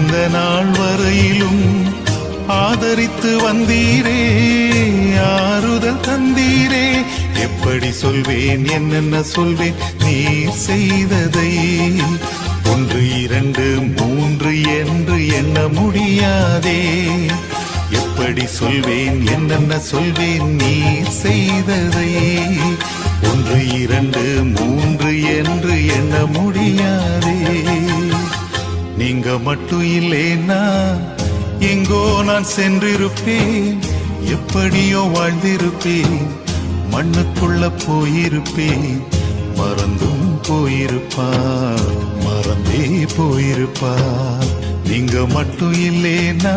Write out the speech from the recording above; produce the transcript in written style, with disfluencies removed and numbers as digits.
இந்த நாள் வரையிலும் ஆதரித்து வந்தீரே, ஆறுதல் தந்தீரே. எப்படி சொல்வேன், என்னென்ன சொல்வேன் நீர் செய்ததை. 1 2 3 என்று எண்ண முடியாதே. எப்படி சொல்வேன், என்னென்ன சொல்வேன் நீர் செய்ததை. 1 2 3 என்று எண்ண முடியாதே. நீங்க மட்டும் இல்லேன்னா எங்கோ நான் சென்றிருப்பேன், எப்படியோ வாழ்ந்திருப்பேன், மண்ணுக்குள்ள போயிருப்பேன். மறந்தும் போயிருப்பார், மறந்தே போயிருப்பார். நீங்க மட்டும் இல்லேன்னா